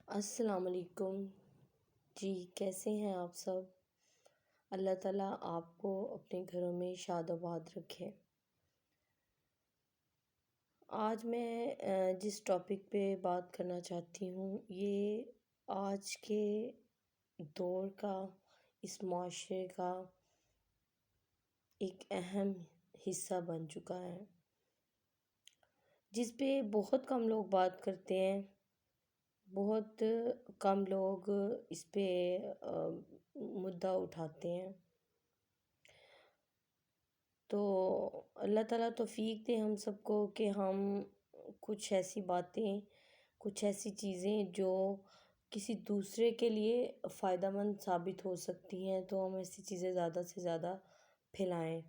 السلام علیکم جی، کیسے ہیں آپ سب؟ اللہ تعالیٰ آپ کو اپنے گھروں میں شاد و آباد رکھے۔ آج میں جس ٹاپک پہ بات کرنا چاہتی ہوں یہ آج کے دور کا، اس معاشرے کا ایک اہم حصہ بن چکا ہے، جس پہ بہت کم لوگ بات کرتے ہیں۔ بہت کم لوگ اس پہ مدعا اٹھاتے ہیں۔ تو اللہ تعالیٰ توفیق دے ہم سب کو کہ ہم کچھ ایسی باتیں، کچھ ایسی چیزیں جو کسی دوسرے کے لیے فائدہ مند ثابت ہو سکتی ہیں، تو ہم ایسی چیزیں زیادہ سے زیادہ پھیلائیں۔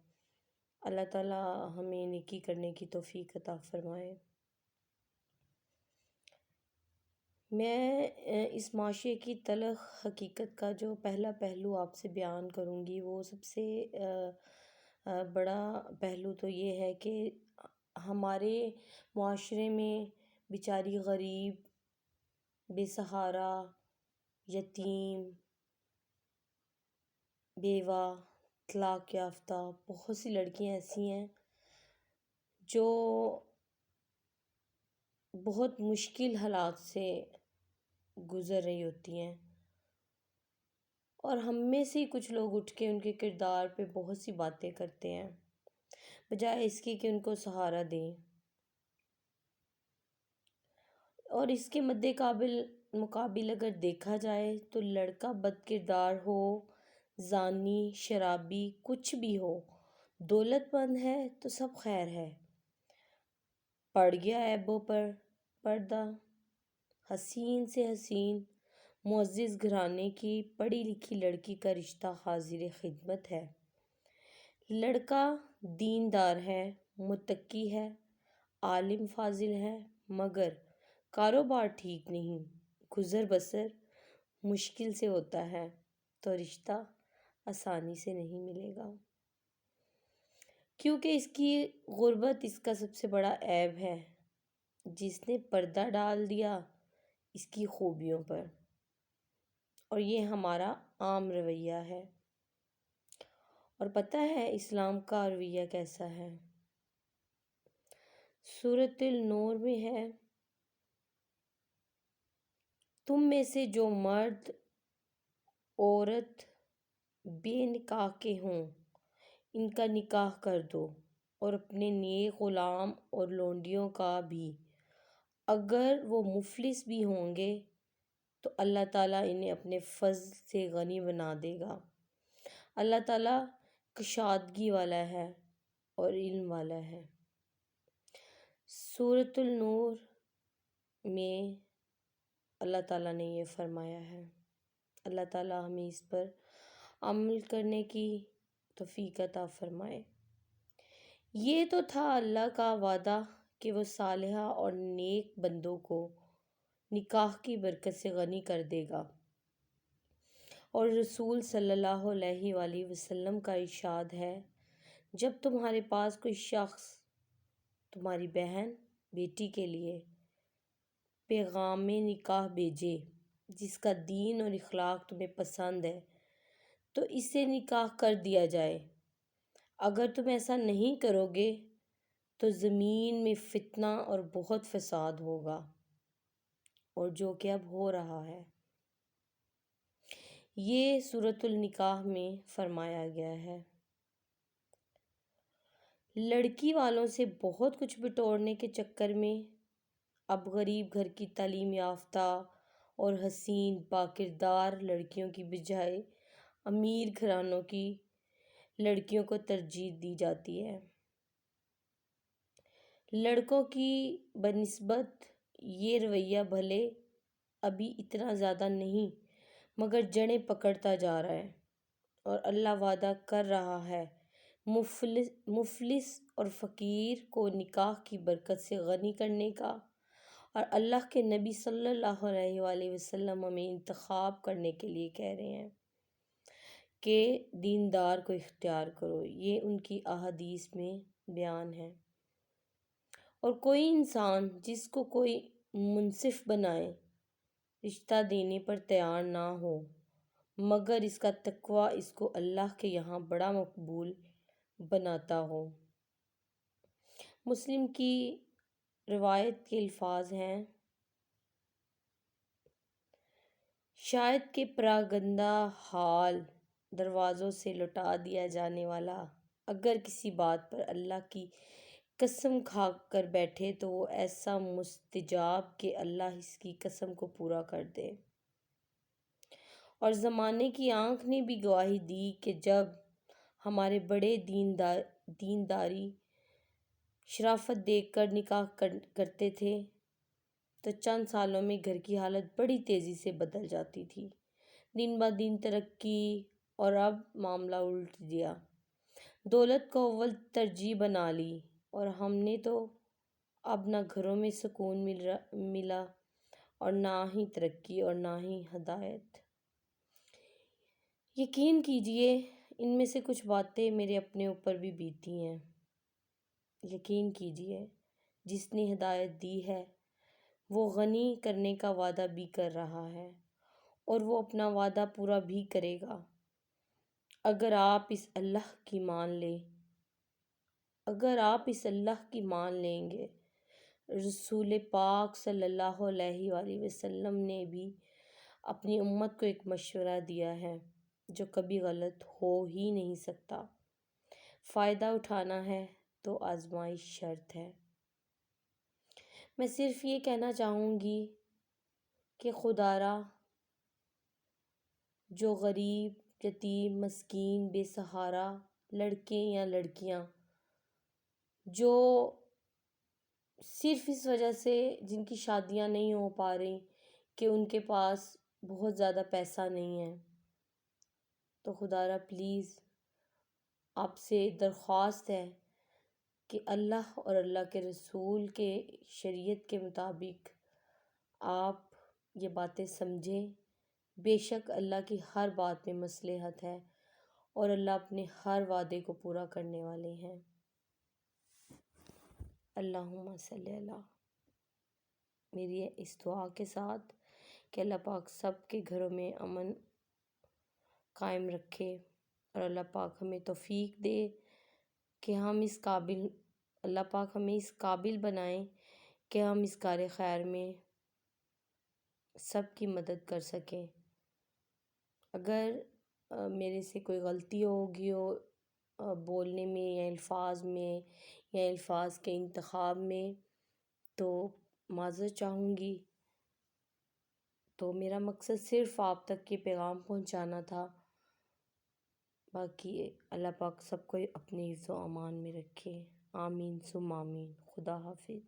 اللہ تعالیٰ ہمیں نیکی کرنے کی توفیق عطا فرمائے۔ میں اس معاشرے کی تلخ حقیقت کا جو پہلا پہلو آپ سے بیان کروں گی، وہ سب سے بڑا پہلو تو یہ ہے کہ ہمارے معاشرے میں بیچاری غریب، بے سہارا، یتیم، بیوہ، طلاق یافتہ بہت سی لڑکیاں ایسی ہیں جو بہت مشکل حالات سے گزر رہی ہوتی ہیں، اور ہم میں سے کچھ لوگ اٹھ کے ان کے کردار پہ بہت سی باتیں کرتے ہیں، بجائے اس کی کہ ان کو سہارا دیں۔ اور اس کے مقابل اگر دیکھا جائے تو لڑکا بد کردار ہو، زانی، شرابی، کچھ بھی ہو، دولت مند ہے تو سب خیر ہے، پڑ گیا عیبوں پر پردہ، حسین سے حسین معزز گھرانے کی پڑھی لکھی لڑکی کا رشتہ حاضر خدمت ہے۔ لڑکا دیندار ہے، متقی ہے، عالم فاضل ہے، مگر کاروبار ٹھیک نہیں، گزر بسر مشکل سے ہوتا ہے، تو رشتہ آسانی سے نہیں ملے گا، کیونکہ اس کی غربت اس کا سب سے بڑا عیب ہے۔ جس نے پردہ ڈال دیا اس کی خوبیوں پر، اور یہ ہمارا عام رویہ ہے۔ اور پتہ ہے اسلام کا رویہ کیسا ہے؟ سورۃ النور میں ہے، تم میں سے جو مرد عورت بے نکاح کے ہوں ان کا نکاح کر دو، اور اپنے نیک غلام اور لونڈیوں کا بھی، اگر وہ مفلس بھی ہوں گے تو اللہ تعالیٰ انہیں اپنے فضل سے غنی بنا دے گا۔ اللہ تعالیٰ کشادگی والا ہے اور علم والا ہے۔ سورۃ النور میں اللہ تعالیٰ نے یہ فرمایا ہے۔ اللہ تعالیٰ ہمیں اس پر عمل کرنے کی توفیق عطا فرمائے۔ یہ تو تھا اللہ کا وعدہ کہ وہ صالحہ اور نیک بندوں کو نکاح کی برکت سے غنی کر دے گا، اور رسول صلی اللہ علیہ وآلہ وسلم کا ارشاد ہے، جب تمہارے پاس کوئی شخص تمہاری بہن بیٹی کے لیے پیغام نکاح بھیجے جس کا دین اور اخلاق تمہیں پسند ہے تو اس سے نکاح کر دیا جائے۔ اگر تم ایسا نہیں کرو گے تو زمین میں فتنہ اور بہت فساد ہوگا، اور جو کہ اب ہو رہا ہے۔ یہ سورۃ النکاح میں فرمایا گیا ہے۔ لڑکی والوں سے بہت کچھ بٹورنے کے چکر میں اب غریب گھر کی تعلیم یافتہ اور حسین باکردار لڑکیوں کی بجائے امیر گھرانوں کی لڑکیوں کو ترجیح دی جاتی ہے۔ لڑکوں کی بنسبت یہ رویہ بھلے ابھی اتنا زیادہ نہیں، مگر جڑیں پکڑتا جا رہا ہے، اور اللہ وعدہ کر رہا ہے مفلس اور فقیر کو نکاح کی برکت سے غنی کرنے کا۔ اور اللہ کے نبی صلی اللہ علیہ وآلہ وسلم ہمیں انتخاب کرنے کے لیے کہہ رہے ہیں کہ دیندار کو اختیار کرو، یہ ان کی احادیث میں بیان ہے۔ اور کوئی انسان جس کو کوئی منصف بنائے رشتہ دینے پر تیار نہ ہو مگر اس کا تقوی اس کو اللہ کے یہاں بڑا مقبول بناتا ہو۔ مسلم کی روایت کے الفاظ ہیں، شاید کہ پراگندہ حال دروازوں سے لوٹا دیا جانے والا اگر کسی بات پر اللہ کی قسم کھا کر بیٹھے تو وہ ایسا مستجاب کہ اللہ اس کی قسم کو پورا کر دے۔ اور زمانے کی آنکھ نے بھی گواہی دی کہ جب ہمارے بڑے دینداری شرافت دیکھ کر نکاح کرتے تھے تو چند سالوں میں گھر کی حالت بڑی تیزی سے بدل جاتی تھی۔ دن بہ دن ترقی، اور اب معاملہ الٹ دیا، دولت کو اول ترجیح بنا لی، اور ہم نے تو اب نہ گھروں میں سکون ملا اور نہ ہی ترقی اور نہ ہی ہدایت۔ یقین کیجئے ان میں سے کچھ باتیں میرے اپنے اوپر بھی بیتی ہیں۔ یقین کیجئے جس نے ہدایت دی ہے وہ غنی کرنے کا وعدہ بھی کر رہا ہے اور وہ اپنا وعدہ پورا بھی کرے گا اگر آپ اس اللہ کی مان لیں گے۔ رسول پاک صلی اللہ علیہ وآلہ وسلم نے بھی اپنی امت کو ایک مشورہ دیا ہے جو کبھی غلط ہو ہی نہیں سکتا، فائدہ اٹھانا ہے تو آزمائش شرط ہے۔ میں صرف یہ کہنا چاہوں گی کہ خدا را جو غریب، یتیم، مسکین، بے سہارا لڑکے یا لڑکیاں جو صرف اس وجہ سے جن کی شادیاں نہیں ہو پا رہی کہ ان کے پاس بہت زیادہ پیسہ نہیں ہے، تو خدا را پلیز آپ سے درخواست ہے کہ اللہ اور اللہ کے رسول کے شریعت کے مطابق آپ یہ باتیں سمجھیں۔ بے شک اللہ کی ہر بات میں مصلحت ہے اور اللہ اپنے ہر وعدے کو پورا کرنے والے ہیں۔ اللہم صلی اللہ، میری اس دعا کے ساتھ کہ اللہ پاک سب کے گھروں میں امن قائم رکھے اور اللہ پاک ہمیں توفیق دے کہ اللہ پاک ہمیں اس قابل بنائیں کہ ہم اس کار خیر میں سب کی مدد کر سکیں۔ اگر میرے سے کوئی غلطی ہوگی ہو بولنے میں یا الفاظ کے انتخاب میں تو معذرت چاہوں گی۔ تو میرا مقصد صرف آپ تک یہ پیغام پہنچانا تھا۔ باقی اللہ پاک سب کو اپنے حفظ و امان میں رکھے۔ آمین ثم آمین۔ خدا حافظ۔